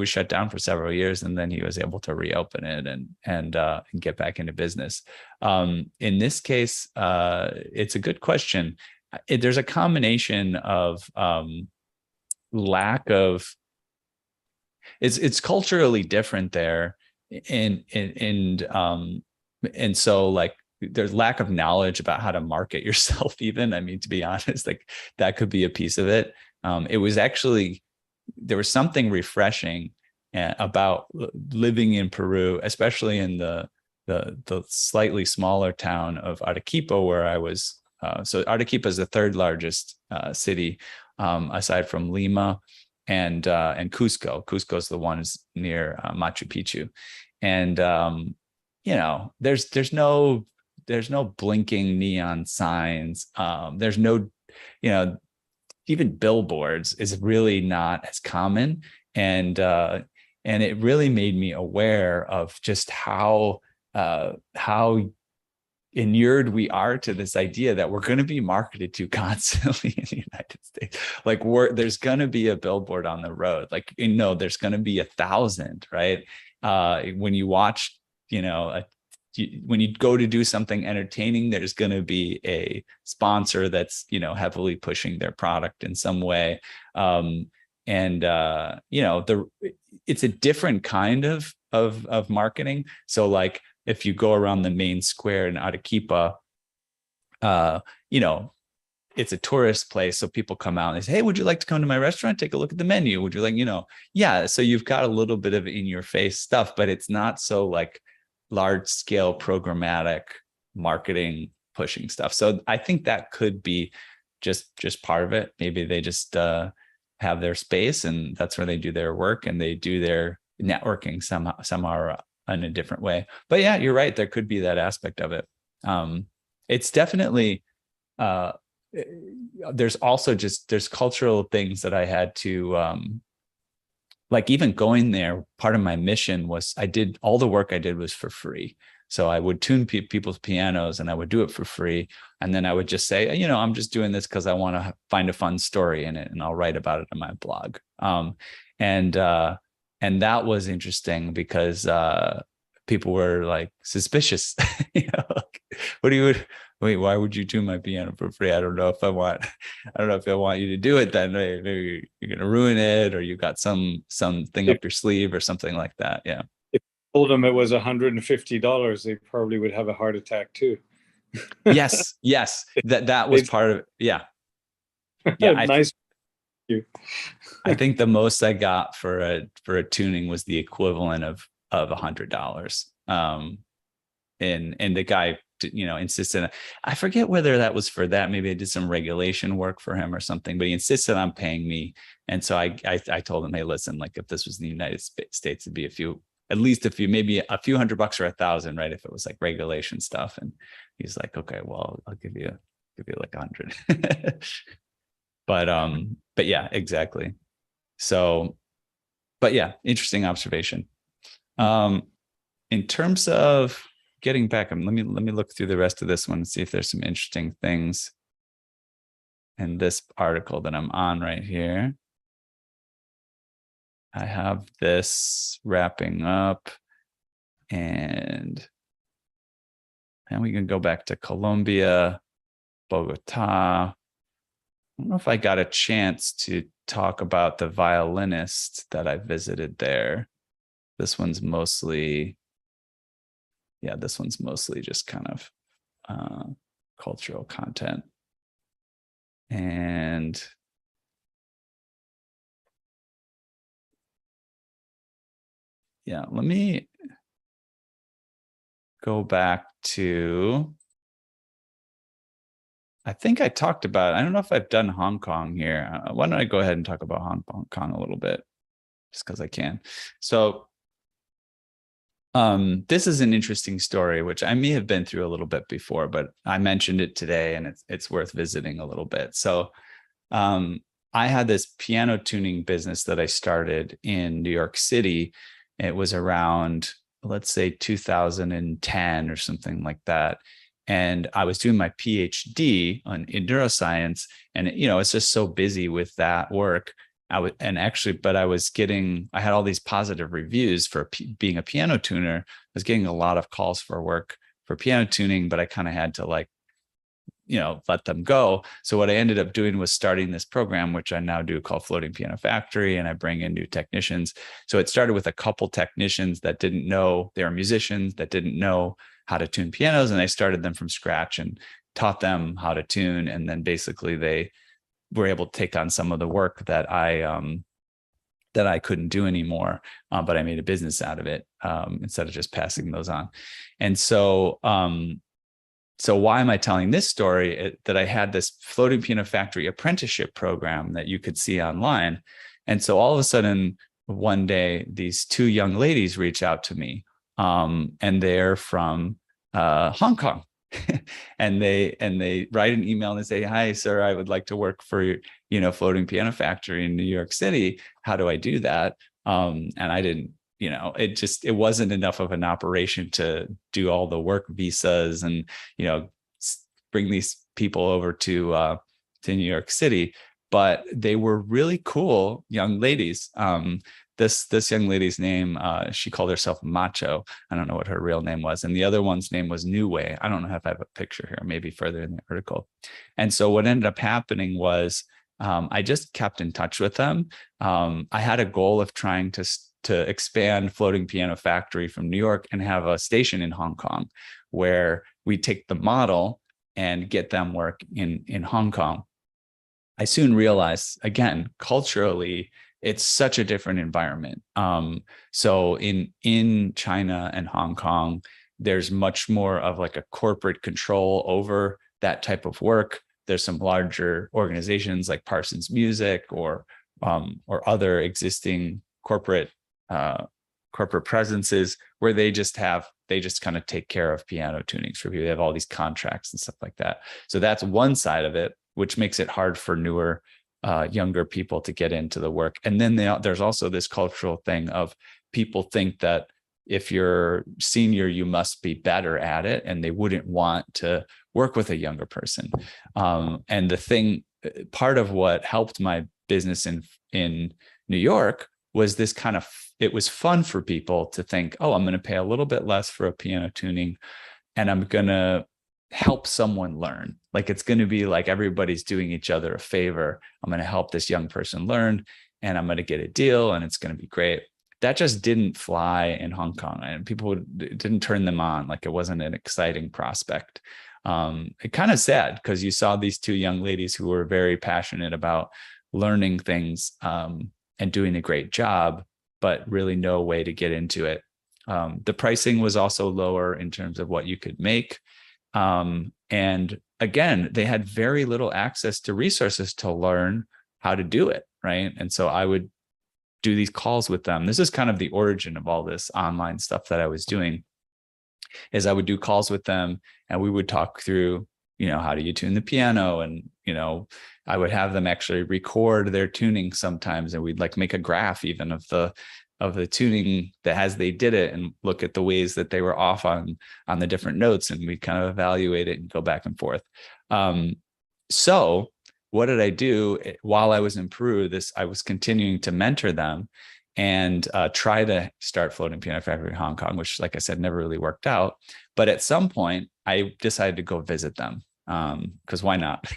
Speaker 1: shut down for several years, and then he was able to reopen it and get back into business. In this case, it's a good question. There's a combination of lack of it's culturally different there, and so like there's lack of knowledge about how to market yourself. Even, I mean, to be honest, like that could be a piece of it. It was actually, there was something refreshing about living in Peru, especially in the the slightly smaller town of Arequipa, where I was. So Arequipa is the third largest city, aside from Lima and Cusco. Cusco is the one is near Machu Picchu, and there's no blinking neon signs. There's no, even billboards is really not as common, and it really made me aware of just how inured we are to this idea that we're going to be marketed to constantly in the United States. Like there's going to be a billboard on the road. Like, there's going to be 1,000, right? When you watch, when you go to do something entertaining, there's going to be a sponsor that's, heavily pushing their product in some way. It's a different kind of marketing. So like, if you go around the main square in Arequipa, it's a tourist place. So people come out and they say, hey, would you like to come to my restaurant? Take a look at the menu. Would you like, yeah. So you've got a little bit of in your face stuff, but it's not so like large scale programmatic marketing pushing stuff. So I think that could be just part of it. Maybe they just have their space and that's where they do their work and they do their networking somehow in a different way. But yeah, you're right. There could be that aspect of it. It's definitely, there's also there's cultural things that I had to, like even going there, part of my mission was all the work I did was for free. So I would tune people's pianos and I would do it for free. And then I would just say, I'm just doing this because I want to find a fun story in it and I'll write about it on my blog. And that was interesting because people were like suspicious. Why would you tune my piano for free? I don't know if I want you to do it. Then maybe you're gonna ruin it, or you got something up your sleeve or something like that. Yeah.
Speaker 3: If you told them it was $150, they probably would have a heart attack too.
Speaker 1: Yes. That was part of it. Yeah. Yeah.
Speaker 3: Nice.
Speaker 1: I think the most I got for a tuning was the equivalent of $100. And the guy, insisted. I forget whether that was for that. Maybe I did some regulation work for him or something, but he insisted on paying me. And so I told him, hey, listen, like if this was in the United States, it'd be maybe a few $100 or 1,000, right? If it was like regulation stuff. And he's like, okay, well, I'll give you like 100. But yeah, exactly. So, but yeah, interesting observation. In terms of getting back, let me look through the rest of this one and see if there's some interesting things in this article that I'm on right here. I have this wrapping up, and we can go back to Colombia, Bogota. I don't know if I got a chance to talk about the violinist that I visited there. This one's mostly just kind of cultural content. And yeah, let me go back to, I think I talked about, I don't know if I've done Hong Kong here. Why don't I go ahead and talk about Hong Kong a little bit, just because I can. So this is an interesting story, which I may have been through a little bit before, but I mentioned it today and it's worth visiting a little bit. So I had this piano tuning business that I started in New York City. It was around, let's say 2010 or something like that. And I was doing my PhD in neuroscience, and it's just so busy with that work. I had all these positive reviews for being a piano tuner. I was getting a lot of calls for work for piano tuning, but I kind of had to let them go. So what I ended up doing was starting this program, which I now do, called Floating Piano Factory, and I bring in new technicians. So it started with a couple technicians that didn't know, they were musicians that didn't know how to tune pianos, and I started them from scratch and taught them how to tune. And then basically they were able to take on some of the work that I that I couldn't do anymore, but I made a business out of it instead of just passing those on. And so, so why am I telling this story? That I had this Floating Piano Factory apprenticeship program that you could see online. And so all of a sudden, one day, these two young ladies reach out to me, and they're from Hong Kong. and they write an email and they say, "Hi, sir, I would like to work for, Floating Piano Factory in New York City. How do I do that?" And I didn't, it wasn't enough of an operation to do all the work visas and, bring these people over to New York City. But they were really cool young ladies. This young lady's name, she called herself Macho. I don't know what her real name was. And the other one's name was New Way. I don't know if I have a picture here, maybe further in the article. And so what ended up happening was I just kept in touch with them. I had a goal of trying to expand Floating Piano Factory from New York and have a station in Hong Kong where we take the model and get them work in Hong Kong. I soon realized, again, culturally, it's such a different environment. So in China and Hong Kong, there's much more of like a corporate control over that type of work. There's some larger organizations like Parsons Music or other existing corporate presences where they just kind of take care of piano tunings for people. They have all these contracts and stuff like that. So that's one side of it, which makes it hard for newer younger people to get into the work. And then there's also this cultural thing of people think that if you're senior, you must be better at it, and they wouldn't want to work with a younger person. And part of what helped my business in New York was this kind of, it was fun for people to think, oh, I'm going to pay a little bit less for a piano tuning, and I'm going to help someone learn. Like, it's going to be like everybody's doing each other a favor. I'm going to help this young person learn, and I'm going to get a deal, and it's going to be great. That just didn't fly in Hong Kong, and people didn't turn them on. Like, it wasn't an exciting prospect. It kind of sad, because you saw these two young ladies who were very passionate about learning things and doing a great job, but really no way to get into it. The pricing was also lower in terms of what you could make. And again, they had very little access to resources to learn how to do it, right? And so I would do these calls with them. This is kind of the origin of all this online stuff that I was doing, is I would do calls with them, and we would talk through, how do you tune the piano? And, I would have them actually record their tuning sometimes, and we'd like make a graph even of the tuning that as they did it, and look at the ways that they were off on the different notes, and we kind of evaluate it and go back and forth. So what did I do while I was in Peru? I was continuing to mentor them and try to start Floating Piano Factory in Hong Kong, which, like I said, never really worked out. But at some point, I decided to go visit them, because why not?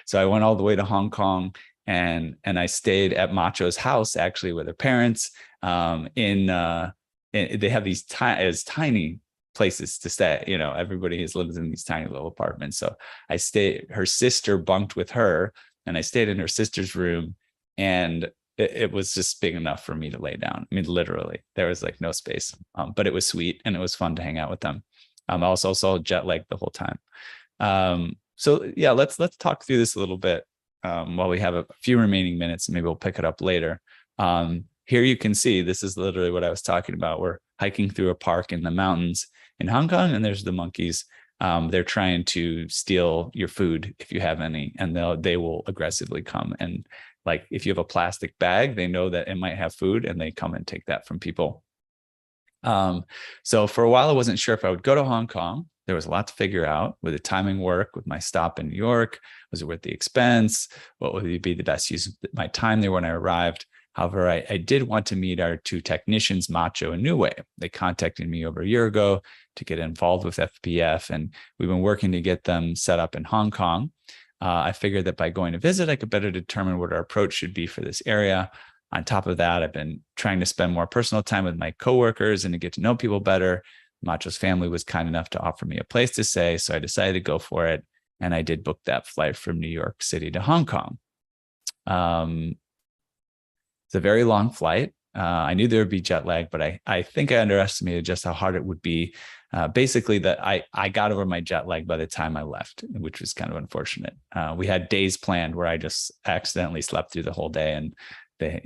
Speaker 1: So I went all the way to Hong Kong, and I stayed at Macho's house, actually, with her parents. They have these tiny places to stay. Everybody lives in these tiny little apartments. So I stayed. Her sister bunked with her, and I stayed in her sister's room, and it was just big enough for me to lay down. I mean, literally, there was like no space. But it was sweet, and it was fun to hang out with them. I was also jet lagged the whole time. So yeah, let's talk through this a little bit while we have a few remaining minutes, and maybe we'll pick it up later. Here you can see, this is literally what I was talking about. We're hiking through a park in the mountains in Hong Kong, and there's the monkeys. They're trying to steal your food if you have any, and they will aggressively come. And like, if you have a plastic bag, they know that it might have food, and they come and take that from people. So for a while, I wasn't sure if I would go to Hong Kong. There was a lot to figure out. Would the timing work with my stop in New York? Was it worth the expense? What would be the best use of my time there when I arrived? However, I did want to meet our two technicians, Macho and New Way. They contacted me over a year ago to get involved with FPF, and we've been working to get them set up in Hong Kong. I figured that by going to visit, I could better determine what our approach should be for this area. On top of that, I've been trying to spend more personal time with my coworkers and to get to know people better. Macho's family was kind enough to offer me a place to stay, so I decided to go for it, and I did book that flight from New York City to Hong Kong. It's a very long flight. I knew there would be jet lag, but I think I underestimated just how hard it would be. Basically, that I got over my jet lag by the time I left, which was kind of unfortunate. We had days planned where I just accidentally slept through the whole day, and they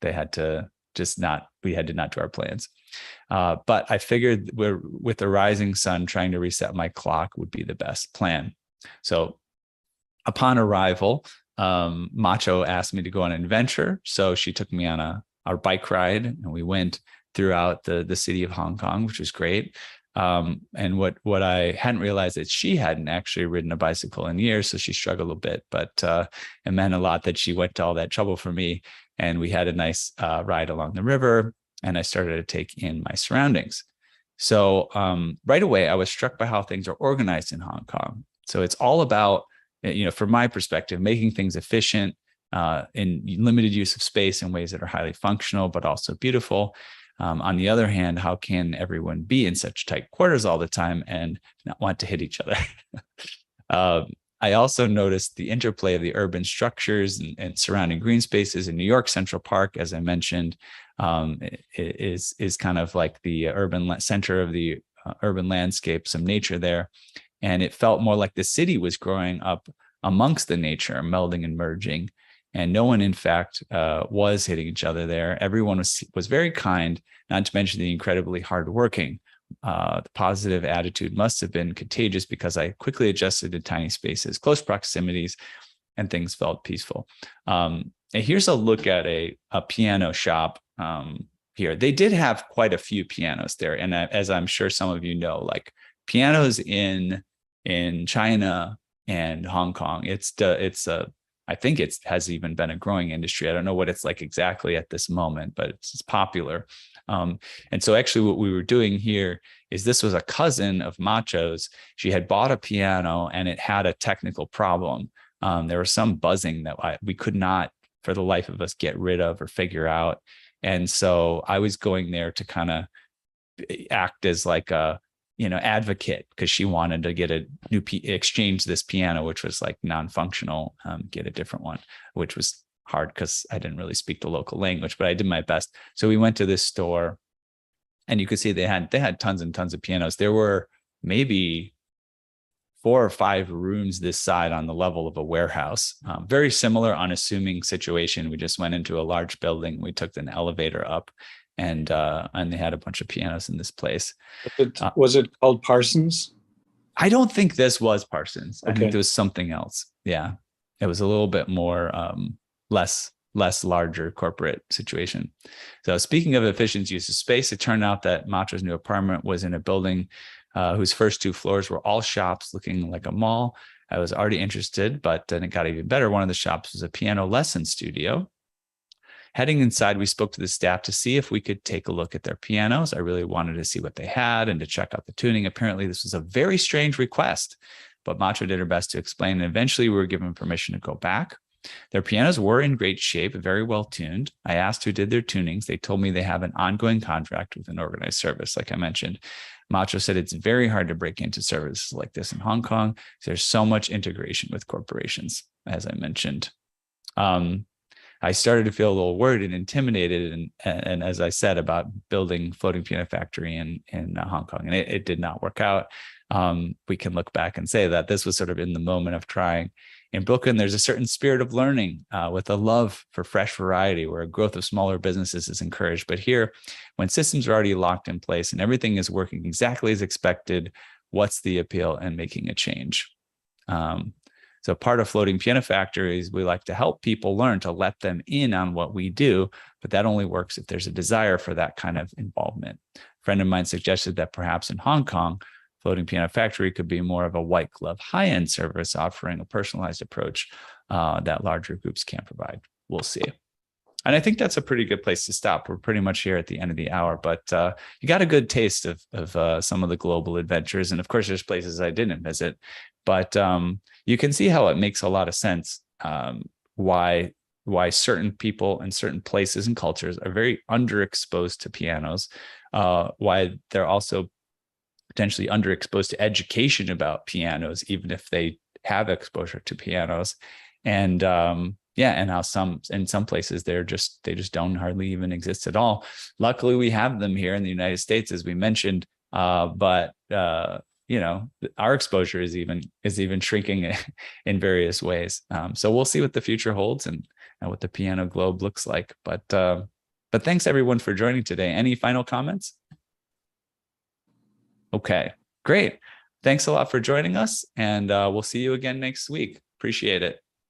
Speaker 1: had to we had to not do our plans. But I figured with the rising sun, trying to reset my clock would be the best plan. So upon arrival, Macho asked me to go on an adventure. So she took me on our bike ride, and we went throughout the city of Hong Kong, which was great. And what I hadn't realized is she hadn't actually ridden a bicycle in years, so she struggled a bit, but it meant a lot that she went to all that trouble for me. And we had a nice ride along the river, and I started to take in my surroundings. So right away, I was struck by how things are organized in Hong Kong. So it's all about, from my perspective, making things efficient, in limited use of space in ways that are highly functional, but also beautiful. On the other hand, how can everyone be in such tight quarters all the time and not want to hit each other? I also noticed the interplay of the urban structures and surrounding green spaces in New York Central Park, as I mentioned, is kind of like the urban center of the urban landscape, some nature there. And it felt more like the city was growing up amongst the nature, melding and merging. And no one, in fact, was hitting each other there. Everyone was very kind, not to mention the incredibly hardworking. The positive attitude must have been contagious because I quickly adjusted to tiny spaces, close proximities, and things felt peaceful. And here's a look at a piano shop here. They did have quite a few pianos there. And as I'm sure some of you know, like pianos in China and Hong Kong, I think it has even been a growing industry. I don't know what it's like exactly at this moment, but it's popular. And so actually what we were doing here is this was a cousin of Macho's. She had bought a piano and it had a technical problem. There was some buzzing that we could not, for the life of us, get rid of or figure out. And so I was going there to kind of act as like a, advocate, because she wanted to get a new exchange this piano, which was like non-functional, get a different one, which was hard because I didn't really speak the local language, but I did my best. So we went to this store, and you could see they had tons and tons of pianos. There were maybe 4 or 5 rooms this side on the level of a warehouse. Very similar, unassuming situation. We just went into a large building. We took an elevator up, and they had a bunch of pianos in this place.
Speaker 3: Was it called Parsons?
Speaker 1: I don't think this was Parsons.
Speaker 3: Okay.
Speaker 1: I think there was something else. Yeah, it was a little bit more less larger corporate situation. So speaking of efficient use of space, it turned out that Macho's new apartment was in a building whose first 2 floors were all shops looking like a mall. I was already interested, but then it got even better. One of the shops was a piano lesson studio. Heading inside, we spoke to the staff to see if we could take a look at their pianos. I really wanted to see what they had and to check out the tuning. Apparently, this was a very strange request, but Macho did her best to explain, and eventually we were given permission to go back. Their pianos were in great shape, very well tuned. I asked who did their tunings. They told me they have an ongoing contract with an organized service, like I mentioned. Macho said it's very hard to break into services like this in Hong Kong. There's so much integration with corporations, as I mentioned. I started to feel a little worried and intimidated, and as I said, about building Floating Piano Factory in Hong Kong, and it did not work out. We can look back and say that this was sort of in the moment of trying. In Brooklyn, there's a certain spirit of learning with a love for fresh variety, where a growth of smaller businesses is encouraged. But here, when systems are already locked in place and everything is working exactly as expected, what's the appeal in making a change? So part of Floating Piano Factory is we like to help people learn, to let them in on what we do, but that only works if there's a desire for that kind of involvement. A friend of mine suggested that perhaps in Hong Kong, Floating Piano Factory could be more of a white glove high-end service, offering a personalized approach that larger groups can't provide. We'll see. And I think that's a pretty good place to stop. We're pretty much here at the end of the hour, but you got a good taste of some of the global adventures. And of course, there's places I didn't visit, but you can see how it makes a lot of sense why certain people in certain places and cultures are very underexposed to pianos, why they're also potentially underexposed to education about pianos, even if they have exposure to pianos. And yeah, and how in some places they just don't hardly even exist at all. Luckily, we have them here in the United States, as we mentioned, but our exposure is even shrinking in various ways. So we'll see what the future holds and what the piano globe looks like. But thanks everyone for joining today. Any final comments? Okay, great. Thanks a lot for joining us, and we'll see you again next week. Appreciate it.